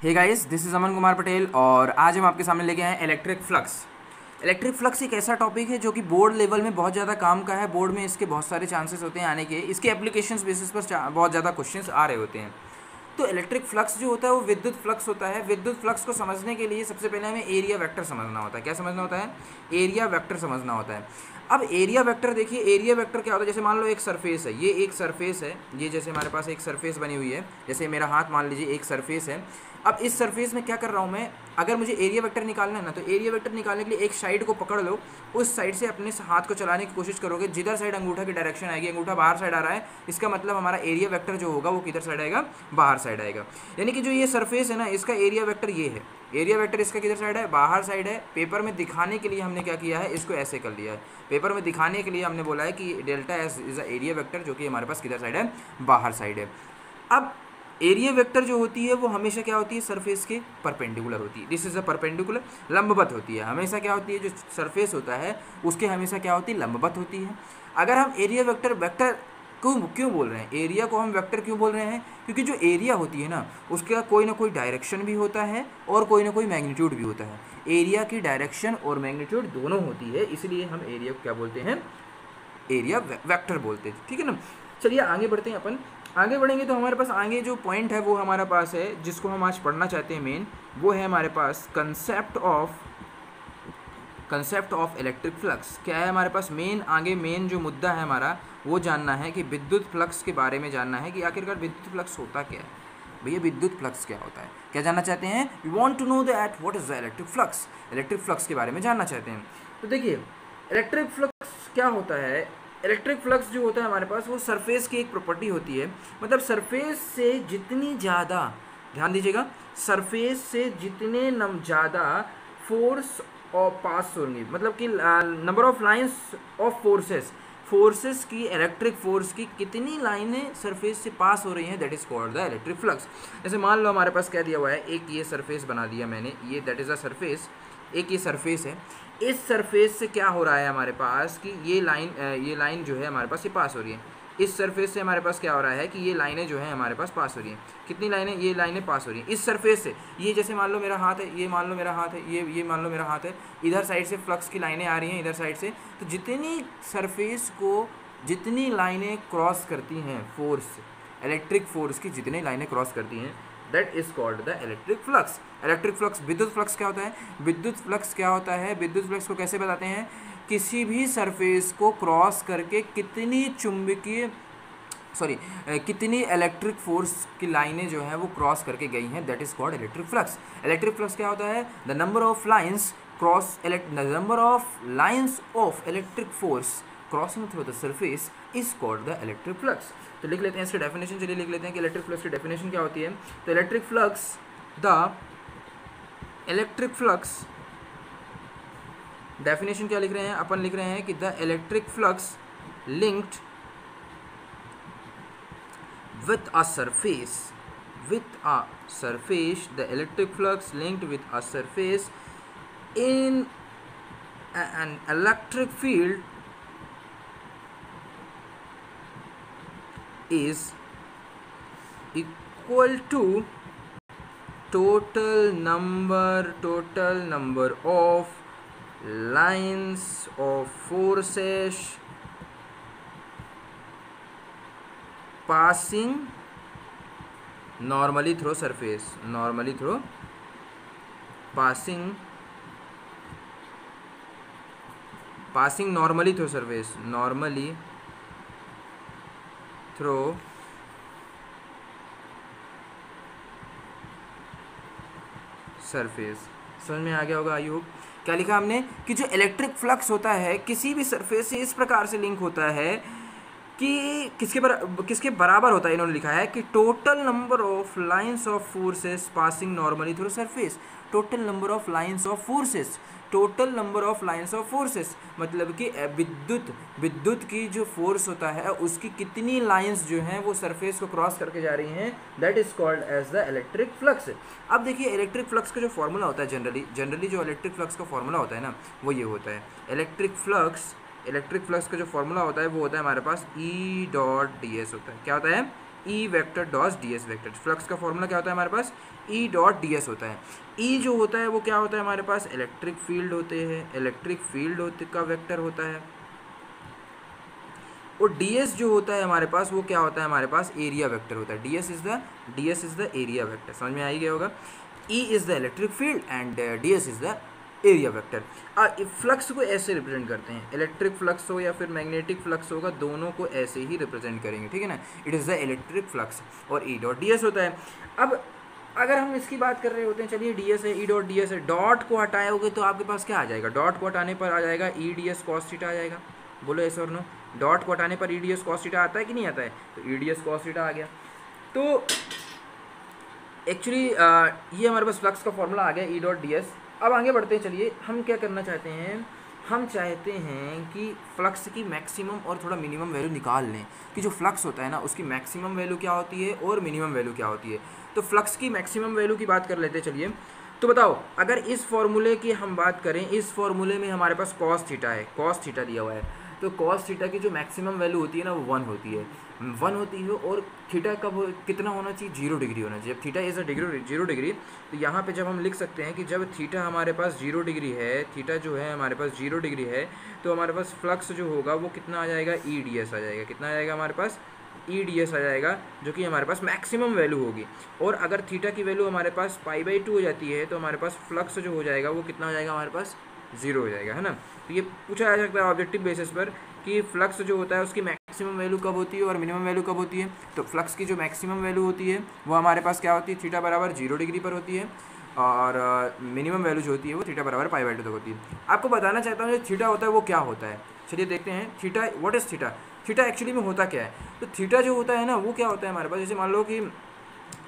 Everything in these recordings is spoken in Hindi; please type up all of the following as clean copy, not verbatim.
Hey guys, this is Aman Kumar Patel और आज हम आपके सामने लेके आए हैं इलेक्ट्रिक फ्लक्स। इलेक्ट्रिक फ्लक्स एक ऐसा टॉपिक है जो कि बोर्ड लेवल में बहुत ज़्यादा काम का है। बोर्ड में इसके बहुत सारे चांसेस होते हैं आने के। इसके एप्लीकेशंस बेसिस पर बहुत ज़्यादा क्वेश्चंस आ रहे होते हैं। तो इलेक्ट्रिक फ्लक्स जो होता है वो विद्युत फ्लक्स होता है। विद्युत फ्लक्स को समझने के लिए सबसे पहले हमें एरिया वेक्टर समझना होता है। क्या समझना होता है? एरिया वेक्टर समझना होता है। अब एरिया वेक्टर देखिए, एरिया वेक्टर क्या होता है? जैसे मान लो एक सरफेस है, ये एक सरफेस है, ये जैसे हमारे पास एक सरफेस बनी हुई है, जैसे मेरा हाथ मान लीजिए एक सरफेस है। अब इस सरफेस में क्या कर रहा हूँ मैं, अगर मुझे एरिया वेक्टर निकालना है ना, तो एरिया वेक्टर निकालने के लिए एक साइड को पकड़ लो, उस साइड से अपने हाथ को चलाने की कोशिश करोगे। जिधर साइड अंगूठा की डायरेक्शन आएगी, अंगूठा बाहर साइड आ रहा है, इसका मतलब हमारा एरिया वेक्टर जो होगा वो किधर साइड आएगा? बाहर साइड आएगा। यानी कि जो ये सरफेस है ना, इसका एरिया वेक्टर ये है। एरिया वेक्टर इसका किधर साइड है? बाहर साइड है। पेपर में दिखाने के लिए हमने क्या किया है, इसको ऐसे कर लिया है। पेपर में दिखाने के लिए हमने बोला है कि delta S is a area vector, जो कि हमारे पास किधर साइड है? बाहर साइड है। अब एरिया वेक्टर जो होती है वो हमेशा क्या होती है? सरफेस के परपेंडिकुलर होती है। दिस इज अ परपेंडिकुलर, लंबवत होती है। हमेशा क्या होती है? जो सरफेस होता है उसके हमेशा क्या होती है? लंबवत होती है। अगर हम एरिया वेक्टर वेक्टर क्यों बोल रहे हैं, एरिया को हम वेक्टर क्यों बोल रहे हैं? क्योंकि जो एरिया होती है ना, उसका कोई ना कोई डायरेक्शन भी होता है और कोई ना कोई मैग्नीट्यूड भी होता है। एरिया की डायरेक्शन और मैग्नीट्यूड दोनों होती है, इसलिए हम एरिया को क्या बोलते हैं? एरिया वेक्टर बोलते हैं। ठीक है ना। चलिए आगे बढ़ते हैं। अपन आगे बढ़ेंगे तो हमारे पास आगे जो पॉइंट है वो हमारे पास है, जिसको हम आज पढ़ना चाहते हैं मेन, वो है हमारे पास कंसेप्ट ऑफ इलेक्ट्रिक फ्लक्स। क्या है हमारे पास मेन? आगे मेन जो मुद्दा है हमारा वो जानना है कि विद्युत फ्लक्स के बारे में जानना है कि आखिरकार विद्युत फ्लक्स होता क्या है। भैया विद्युत फ्लक्स क्या होता है, क्या जानना चाहते हैं? We want to know that what is the electric flux. Electric flux के बारे में जानना चाहते हैं। तो देखिए इलेक्ट्रिक फ्लक्स क्या होता है। इलेक्ट्रिक फ्लक्स जो होता है हमारे पास वो सरफेस की एक प्रॉपर्टी होती है। मतलब सरफेस से जितनी ज़्यादा, ध्यान दीजिएगा, सरफेस से जितने ज़्यादा फोर्स और पास होंगी, मतलब कि number of lines of forces की, इलेक्ट्रिक फोर्स की कितनी लाइनें सरफेस से पास हो रही हैं, that is called the electric flux. जैसे मान लो हमारे पास क्या दिया हुआ है, एक ये सरफेस बना दिया मैंने, ये दैट इज़ अ सरफेस, एक ये सरफेस है। इस सरफेस से क्या हो रहा है हमारे पास कि ये लाइन जो है हमारे पास ये पास हो रही है। इस सरफेस से हमारे पास क्या हो रहा है कि ये लाइनें जो है हमारे पास पास हो रही हैं। कितनी लाइनें? ये लाइनें पास हो रही हैं इस सरफेस से। ये जैसे मान लो मेरा हाथ है, ये मान लो मेरा हाथ है, ये मान लो मेरा हाथ है, इधर साइड से फ्लक्स की लाइनें आ रही हैं इधर साइड से। तो जितनी सरफेस को जितनी लाइनें क्रॉस करती हैं, फोर्स, इलेक्ट्रिक फोर्स की जितनी लाइनें क्रॉस करती हैं, that is called the electric flux. Electric flux, विद्युत फ्लक्स क्या होता है? विद्युत फ्लक्स क्या होता है? विद्युत फ्लक्स को कैसे बताते हैं? किसी भी सरफेस को क्रॉस करके कितनी इलेक्ट्रिक फोर्स की लाइनें जो हैं वो क्रॉस करके गई हैं, that is called electric flux. Electric flux क्या होता है? The number of lines of electric force crossing through the surface is called the electric flux. तो लिख लेते हैं इसकी डेफिनेशन। चलिए लिख लेते हैं कि इलेक्ट्रिक फ्लक्स की डेफिनेशन क्या होती है। तो इलेक्ट्रिक फ्लक्स डेफिनेशन क्या लिख रहे हैं अपन? लिख रहे हैं कि the electric flux linked with a surface, the electric flux linked with a surface in an electric field is equal to total number of lines of forces passing normally through surface, passing normally through surface, समझ में आ गया होगा आई होप। क्या लिखा हमने कि जो इलेक्ट्रिक फ्लक्स होता है किसी भी सरफेस से इस प्रकार से लिंक होता है कि किसके बराबर होता है। इन्होंने लिखा है कि total number of lines of forces passing normally through surface. Total number of lines of forces मतलब कि विद्युत की जो फोर्स होता है उसकी कितनी लाइंस जो हैं वो सरफेस को क्रॉस करके जा रही हैं, that is called as the electric flux. अब देखिए इलेक्ट्रिक फ्लक्स का जो फॉर्मूला होता है, जनरली जो इलेक्ट्रिक फ्लक्स का फॉर्मूला होता है ना, वो ये होता है। इलेक्ट्रिक फ्लक्स का जो फॉर्मूला होता है वो होता है हमारे पास E.ds होता है। क्या होता है? E vector dot D S vector. Flux का फॉर्मूला क्या होता है हमारे पास, ई डॉट डी एस होता है। ई जो होता है वो क्या होता है हमारे पास, इलेक्ट्रिक फील्ड होते हैं, इलेक्ट्रिक फील्ड होते का वेक्टर होता है। और डी एस जो होता है हमारे पास वो क्या होता है हमारे पास, एरिया वेक्टर होता है। D S is the area vector. समझ में आ ही गया होगा। E is the electric field and D S is the area vector. Flux को ऐसे रिप्रेजेंट करते हैं, इलेक्ट्रिक फ्लक्स हो या फिर मैग्नेटिक फ्लक्स होगा, दोनों को ऐसे ही रिप्रेजेंट करेंगे, ठीक है ना। It is the electric flux और ई डॉट डी एस होता है। अब अगर हम इसकी बात कर रहे होते हैं, चलिए डी एस है, ई डॉट डी एस है, डॉट को हटाओगे तो आपके पास क्या आ जाएगा, डॉट को हटाने पर आ जाएगा E D S cos theta आ जाएगा। बोलो यस और नो। डॉट को हटाने पर E D S cos theta आता है कि नहीं आता है, तो E D S cos theta आ गया। तो एक्चुअली ये हमारे पास फ्लक्स का फॉर्मूला आ गया, ई डॉट डी एस। अब आगे बढ़ते हैं, चलिए हम क्या करना चाहते हैं, हम चाहते हैं कि फ्लक्स की मैक्सिमम और थोड़ा मिनिमम वैल्यू निकाल लें कि जो फ्लक्स होता है ना उसकी मैक्सिमम वैल्यू क्या होती है और मिनिमम वैल्यू क्या होती है। तो फ्लक्स की मैक्सिमम वैल्यू की बात कर लेते हैं। चलिए तो बताओ, अगर इस फॉर्मूले की हम बात करें, इस फॉर्मूले में हमारे पास कॉस थीटा है, कॉस थीटा दिया हुआ है, तो कॉस थीटा की जो मैक्सिमम वैल्यू होती है ना वो 1 होती है, 1 होती है। और थीटा कब कितना होना चाहिए, 0 डिग्री होना चाहिए। जब थीटा इज़ अ 0 डिग्री, तो यहाँ पे जब हम लिख सकते हैं कि जब थीटा हमारे पास 0 डिग्री है, थीटा जो है हमारे पास 0 डिग्री है, तो हमारे पास फ्लक्स जो होगा वो कितना आ जाएगा, ई डी एस आ जाएगा। कितना आ जाएगा हमारे पास, ई डी एस आ जाएगा, जो कि हमारे पास मैक्सिमम वैल्यू होगी। और अगर थीटा की वैल्यू हमारे पास π/2 हो जाती है, तो हमारे पास फ्लक्स जो हो जाएगा वो कितना हो जाएगा हमारे पास, 0 हो जाएगा, है ना। तो ये पूछा जा सकता है ऑब्जेक्टिव बेसिस पर कि फ्लक्स जो होता है उसकी मैक्सिमम वैल्यू कब होती है और मिनिमम वैल्यू कब होती है। तो फ्लक्स की जो मैक्सिमम वैल्यू होती है वो हमारे पास क्या होती है, थीटा बराबर 0 डिग्री पर होती है, और मिनिमम वैल्यू जो होती है वो थीटा बराबर π/2 तक होती है। आपको बताना चाहता हूँ जो थीटा होता है वो क्या होता है। चलिए देखते हैं theta, what is theta. Theta actually में होता क्या है, तो थीटा जो होता है ना वो क्या होता है हमारे पास, जैसे मान लो कि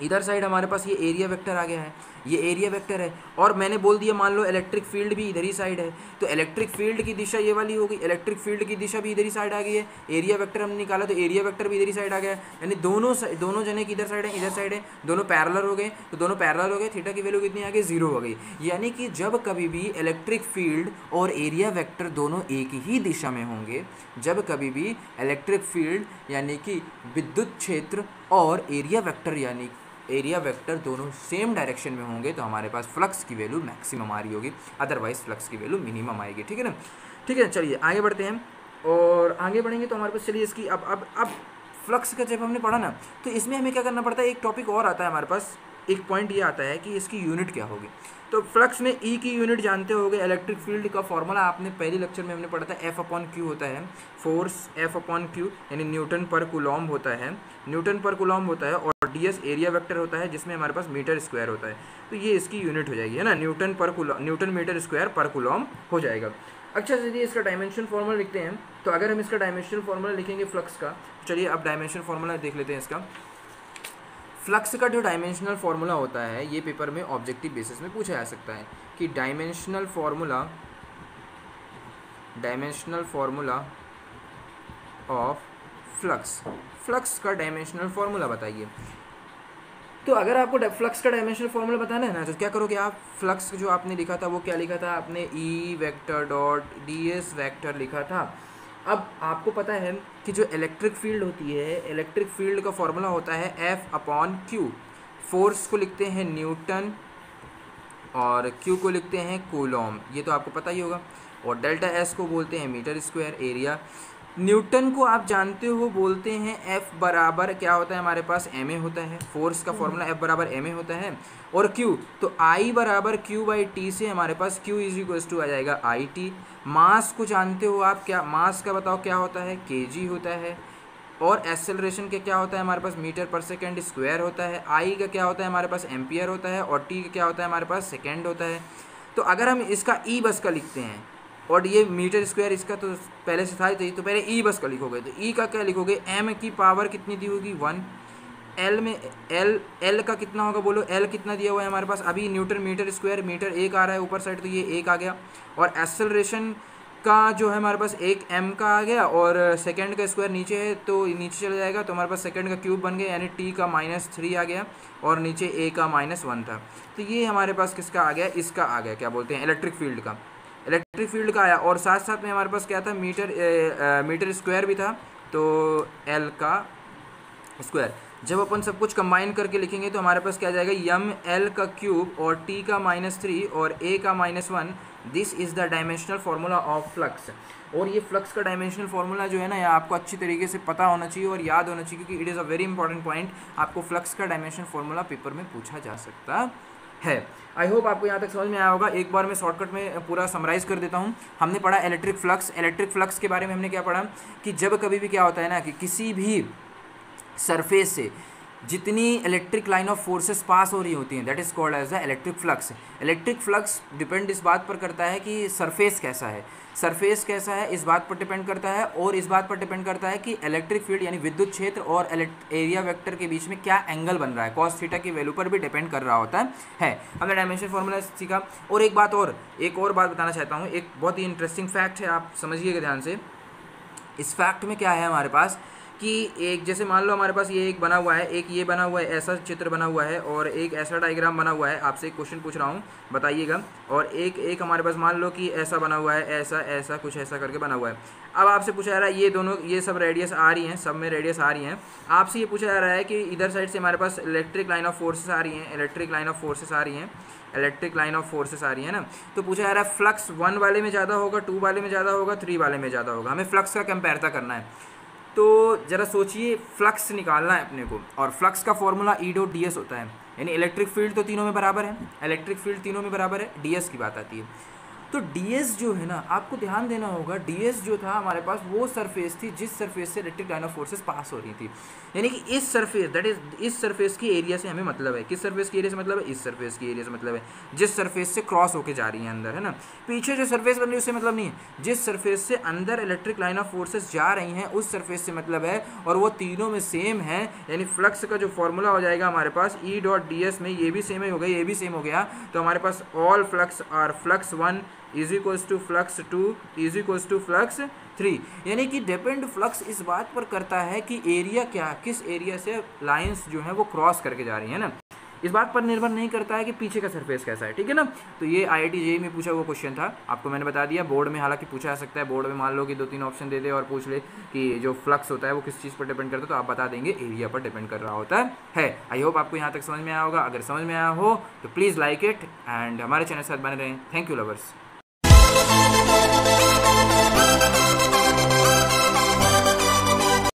इधर साइड हमारे पास ये एरिया वेक्टर आ गया है, ये एरिया वेक्टर है, और मैंने बोल दिया मान लो इलेक्ट्रिक फील्ड भी इधर ही साइड है, तो इलेक्ट्रिक फील्ड की दिशा ये वाली होगी, इलेक्ट्रिक फील्ड की दिशा भी इधर ही साइड आ गई है। एरिया वेक्टर हमने निकाला तो एरिया वेक्टर भी इधर ही साइड आ गया, यानी दोनों जने की इधर साइड है, इधर साइड है, दोनों पैरेलल हो गए, तो दोनों पैरेलल हो गए, थीटा की वैल्यू कितनी आ गई, 0 हो गई। यानी कि जब कभी भी इलेक्ट्रिक फील्ड और एरिया वेक्टर दोनों एक ही दिशा में होंगे, जब कभी भी इलेक्ट्रिक फील्ड यानी कि विद्युत क्षेत्र और एरिया वेक्टर यानी एरिया वेक्टर दोनों सेम डायरेक्शन में होंगे, तो हमारे पास फ्लक्स की वैल्यू मैक्सिमम आ रही होगी, अदरवाइज फ्लक्स की वैल्यू मिनिमम आएगी, ठीक है ना। ठीक है, चलिए आगे बढ़ते हैं, और आगे बढ़ेंगे तो हमारे पास चलिए इसकी अब फ्लक्स का जब हमने पढ़ा ना, तो इसमें हमें क्या करना पड़ता है, एक टॉपिक और आता है हमारे पास, एक पॉइंट ये आता है कि इसकी यूनिट क्या होगी। तो फ्लक्स में ई की यूनिट जानते होगे, इलेक्ट्रिक फील्ड का फॉर्मूला आपने पहले लेक्चर में हमने पढ़ा था, F/Q होता है, फोर्स F/Q यानी न्यूटन पर कूलॉम होता है, न्यूटन पर कूलॉम होता है, और ds एरिया वेक्टर होता है जिसमें हमारे पास मीटर स्क्वायर होता है, तो ये इसकी यूनिट हो जाएगी, है ना, न्यूटन मीटर स्क्वायर पर कूलॉम हो जाएगा। अच्छा चलिए इसका डायमेंशन फार्मूला लिखते हैं। तो अगर हम इसका डायमेंशन फार्मूला लिखेंगे फ्लक्स का, चलिए अब डायमेंशन फार्मूला देख लेते हैं इसका। फ्लक्स का जो डायमेंशनल फार्मूला होता है ये पेपर में ऑब्जेक्टिव बेसिस में पूछा जा सकता है कि डायमेंशनल फार्मूला ऑफ फ्लक्स का डायमेंशनल फार्मूला बताइए। तो अगर आपको फ्लक्स का डायमेंशनल फार्मूला बताना है ना, तो क्या करोगे आप, फ्लक्स जो आपने लिखा था वो क्या लिखा था आपने, E vector dot D S vector लिखा था। अब आपको पता है कि जो इलेक्ट्रिक फील्ड होती है, इलेक्ट्रिक फील्ड का फॉर्मूला होता है F/Q। फोर्स को लिखते हैं न्यूटन और Q को लिखते हैं कूलॉम, ये तो आपको पता ही होगा, और डेल्टा S को बोलते हैं मीटर स्क्वायर एरिया। न्यूटन को आप जानते हो बोलते हैं F बराबर क्या होता है हमारे पास, ma होता है, फोर्स का फॉर्मूला F बराबर ma होता है, और Q तो I बराबर Q/T से हमारे पास Q = आ जाएगा IT। मास को जानते हो आप, क्या मास का बताओ क्या होता है, kg होता है, और एक्सेलरेशन का क्या होता है हमारे पास, मीटर पर सेकेंड स्क्वायर होता है, I का क्या होता है हमारे पास, एम्पियर होता है, और T का क्या होता है हमारे पास, सेकेंड होता है। तो अगर हम इसका E बस का लिखते हैं, और ये मीटर स्क्वायर इसका तो पहले से था ही, तो पहले ई बस का लिखोगे, तो ई का क्या लिखोगे, m की पावर कितनी दी होगी 1, एल में एल का कितना होगा बोलो, एल कितना दिया हुआ है हमारे पास, अभी न्यूटन मीटर स्क्वायर, मीटर 1 आ रहा है ऊपर साइड, तो ये 1 आ गया, और एक्सेलरेशन का जो है हमारे पास 1 m का आ गया, और सेकेंड का स्क्वायर नीचे है तो नीचे चला जाएगा, तो हमारे पास सेकेंड का क्यूब बन गया, यानी t का -3 आ गया, और नीचे a का -1 था। तो ये हमारे पास किसका आ गया, इसका आ गया, क्या बोलते हैं, इलेक्ट्रिक फील्ड का आया, और साथ साथ में हमारे पास क्या था, मीटर स्क्वायर भी था, तो L का स्क्वायर। जब अपन सब कुछ कंबाइन करके लिखेंगे तो हमारे पास क्या आ जाएगा, यम एल का क्यूब और टी का -3 और ए का -1, this is the dimensional formula of flux. और ये फ्लक्स का डायमेंशनल फार्मूला जो है ना, ये आपको अच्छी तरीके से पता होना चाहिए और याद होना चाहिए, क्योंकि it is a very important point. आपको फ्लक्स का डायमेंशनल फार्मूला पेपर में पूछा जा सकता है। आई होप आपको यहाँ तक समझ में आया होगा। एक बार मैं शॉर्टकट में पूरा समराइज़ कर देता हूँ। हमने पढ़ा इलेक्ट्रिक फ्लक्स। इलेक्ट्रिक फ्लक्स के बारे में हमने क्या पढ़ा कि जब कभी भी क्या होता है ना कि किसी भी सरफेस से जितनी electric line of forces pass हो रही होती हैं, that is called as the electric flux. Electric flux depend इस बात पर करता है कि सरफेस कैसा है, सरफेस कैसा है इस बात पर डिपेंड करता है, और इस बात पर डिपेंड करता है कि इलेक्ट्रिक फील्ड यानी विद्युत क्षेत्र और एरिया वेक्टर के बीच में क्या एंगल बन रहा है, कॉस थीटा की वैल्यू पर भी डिपेंड कर रहा होता है। हमने डायमेंशन फार्मूला सीखा। और एक और बात बताना चाहता हूँ, एक बहुत ही इंटरेस्टिंग फैक्ट है, आप समझिएगा ध्यान से। इस फैक्ट में क्या है हमारे पास कि एक जैसे मान लो हमारे पास ये एक बना हुआ है, एक ये बना हुआ है, ऐसा चित्र बना हुआ है और एक ऐसा डायग्राम बना हुआ है। आपसे एक क्वेश्चन पूछ रहा हूँ, बताइएगा। और एक हमारे पास मान लो कि ऐसा बना हुआ है, ऐसा कुछ ऐसा करके बना हुआ है। अब आपसे पूछा जा रहा है, ये दोनों ये सब रेडियस आ रही हैं, सब में रेडियस आ रही हैं। आपसे ये पूछा जा रहा है कि इधर साइड से हमारे पास इलेक्ट्रिक लाइन ऑफ फोर्सेस आ रही हैं, इलेक्ट्रिक लाइन ऑफ फोर्सेस आ रही है ना। तो पूछा जा रहा है फ्लक्स 1 वाले में ज़्यादा होगा, 2 वाले में ज़्यादा होगा, 3 वाले में ज़्यादा होगा। हमें फ्लक्स का कंपेयर करना है। तो ज़रा सोचिए, फ्लक्स निकालना है अपने को, और फ्लक्स का फॉर्मूला E.ds होता है, यानी इलेक्ट्रिक फील्ड तो तीनों में बराबर है, इलेक्ट्रिक फील्ड तीनों में बराबर है, ds की बात आती है। तो ds जो है ना, आपको ध्यान देना होगा, ds जो था हमारे पास वो सरफेस थी जिस सरफेस से electric line of forces pass हो रही थी। यानी कि इस सरफेस, दैट इज इस सरफेस की एरिया से हमें मतलब है। किस सरफेस की एरिया से मतलब है? इस सरफेस की एरिया से मतलब है, जिस सरफेस से क्रॉस होके जा रही है अंदर, है ना। पीछे जो सरफेस बन रही है उससे मतलब नहीं है, जिस सरफेस से अंदर इलेक्ट्रिक लाइन ऑफ फोर्सेस जा रही हैं उस सरफेस से मतलब है, और वो तीनों में सेम है। यानी फ्लक्स का जो फॉर्मूला हो जाएगा हमारे पास E.ds में, ये भी सेम ही हो गया, ये भी सेम हो गया। तो हमारे पास all flux are flux 1 is equals to flux 2 is equals to flux 3। यानी कि डिपेंड फ्लक्स इस बात पर करता है कि एरिया क्या, किस एरिया से लाइंस जो है वो क्रॉस करके जा रही है ना, इस बात पर निर्भर नहीं करता है कि पीछे का सरफेस कैसा है। ठीक है ना। तो ये IIT JEE में पूछा हुआ क्वेश्चन था, आपको मैंने बता दिया। बोर्ड में हालांकि पूछा जा सकता है, बोर्ड में मान लो कि 2-3 ऑप्शन दे दे और पूछ ले कि जो फ्लक्स होता है वो किस चीज़ पर डिपेंड करता है, तो आप बता देंगे एरिया पर डिपेंड कर रहा होता है। आई होप आपको यहाँ तक समझ में आया होगा। अगर समझ में आया हो तो प्लीज़ लाइक इट एंड हमारे चैनल के साथ बने रहें। Thank you lovers.